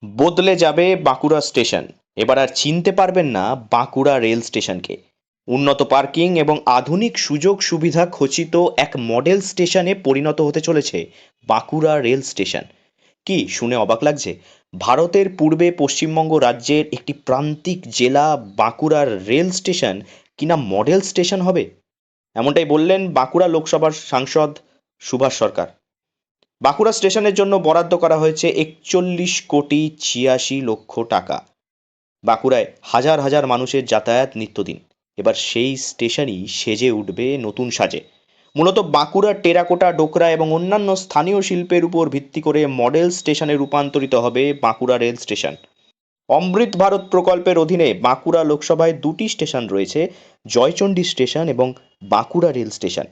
বদলে যাবে বাঁকুড়া স্টেশন। এবার আর চিনতে পারবেন না বাঁকুড়া রেল স্টেশনকে। উন্নত পার্কিং এবং আধুনিক সুযোগ সুবিধা খচিত এক মডেল স্টেশনে পরিণত হতে চলেছে বাঁকুড়া রেল স্টেশন। কি শুনে অবাক লাগছে? ভারতের পূর্বে পশ্চিমবঙ্গ রাজ্যের একটি প্রান্তিক জেলা বাঁকুড়ার রেল স্টেশন কিনা মডেল স্টেশন হবে, এমনটাই বললেন বাঁকুড়া লোকসভার সাংসদ সুভাষ সরকার। বাঁকুড়া স্টেশনের জন্য বরাদ্দ করা হয়েছে ৪১,৮৬,০০,০০০ টাকা। বাঁকুড়ায় হাজার হাজার মানুষের যাতায়াত নিত্যদিন। এবার সেই স্টেশনই সেজে উঠবে নতুন সাজে। মূলত বাঁকুড়ার টেরাকোটা, ডোকরা এবং অন্যান্য স্থানীয় শিল্পের উপর ভিত্তি করে মডেল স্টেশনে রূপান্তরিত হবে বাঁকুড়া রেল স্টেশন। অমৃত ভারত প্রকল্পের অধীনে বাঁকুড়া লোকসভায় দুটি স্টেশন রয়েছে, জয়চণ্ডী স্টেশন এবং বাঁকুড়া রেল স্টেশন।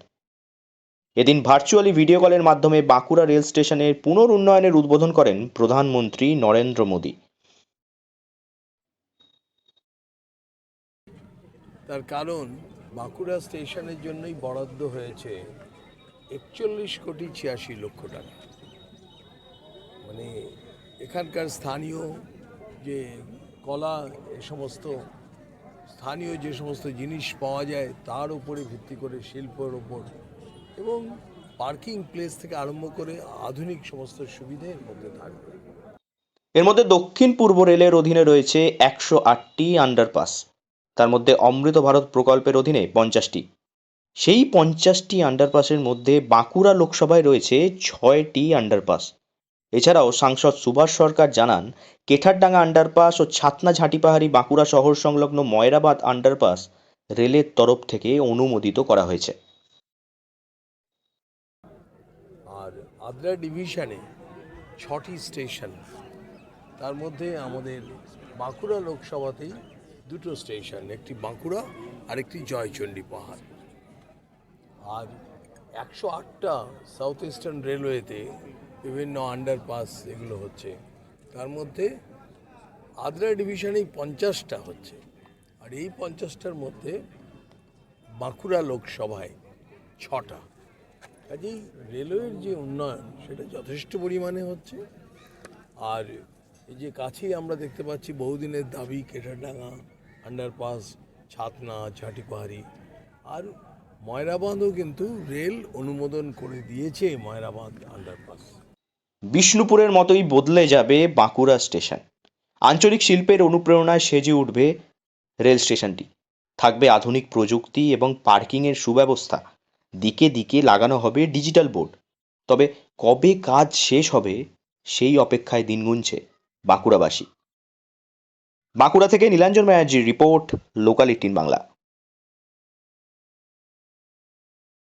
এদিন ভার্চুয়ালি ভিডিও কলের মাধ্যমে বাঁকুড়া রেল স্টেশনের পুনরুন্নয়নের উদ্বোধন করেন প্রধানমন্ত্রী নরেন্দ্র মোদী। তার কারণ বাঁকুড়া স্টেশনের জন্যই বরাদ্দ হয়েছে 41,86,00,০০০ টাকা। মানে এখানকার স্থানীয় যে কলা, এ সমস্ত স্থানীয় যে সমস্ত জিনিস পাওয়া যায় তার উপরে ভিত্তি করে, শিল্পের ওপর, এবং পার্কিং প্লেস থেকে আরম্ভ করে আধুনিক সমস্ত সুবিধা এর মধ্যে থাকবে। এর মধ্যে দক্ষিণ পূর্ব রেলের অধীনে রয়েছে ১০৮টি আন্ডারপাস। তার মধ্যে অমৃত ভারত প্রকল্পের অধীনে ৫০টি। সেই ৫০টি আন্ডারপাসের মধ্যে বাঁকুড়া লোকসভায় রয়েছে ৬টি আন্ডারপাস। এছাড়াও সাংসদ সুভাষ সরকার জানান, কেঠারডাঙ্গা আন্ডারপাস ও ছাতনা ঝাঁটিপাহাড়ি বাঁকুড়া শহর সংলগ্ন ময়রাবাদ আন্ডারপাস রেলের তরফ থেকে অনুমোদিত করা হয়েছে। আর আদ্রা ডিভিশনে ৬টি স্টেশন, তার মধ্যে আমাদের বাঁকুড়া লোকসভাতেই দুটো স্টেশন, একটি বাঁকুড়া আর একটি জয়চণ্ডী পাহাড়। আর ১০৮টা সাউথ ইস্টার্ন রেলওয়েতে বিভিন্ন আন্ডারপাস এগুলো হচ্ছে, তার মধ্যে আদ্রা ডিভিশনেই ৫০টা হচ্ছে। আর এই ৫০টার মধ্যে বাঁকুড়া লোকসভায় ৬টা। কাজেই রেলওয়ের যে উন্নয়ন সেটা যথেষ্ট পরিমাণে হচ্ছে। আর এই যে কাছেই আমরা দেখতে পাচ্ছি বহুদিনের দাবি কেঠারডাঙ্গা আন্ডারপাস, ছাতনা ঝাঁটিপাহাড়ি, আর ময়রাবাঁধও কিন্তু রেল অনুমোদন করে দিয়েছে ময়রাবাঁধ আন্ডারপাস। বিষ্ণুপুরের মতোই বদলে যাবে বাঁকুড়া স্টেশন। আঞ্চলিক শিল্পের অনুপ্রেরণায় সেজে উঠবে রেল স্টেশনটি। থাকবে আধুনিক প্রযুক্তি এবং পার্কিংয়ের সুব্যবস্থা। দিকে দিকে লাগানো হবে ডিজিটাল বোর্ড। তবে কবে কাজ শেষ হবে সেই অপেক্ষায় দিন গুনছে বাঁকুড়াবাসী। বাঁকুড়া থেকে নীলাঞ্জন ব্যানার্জির রিপোর্ট, লোকাল ১৮ বাংলা।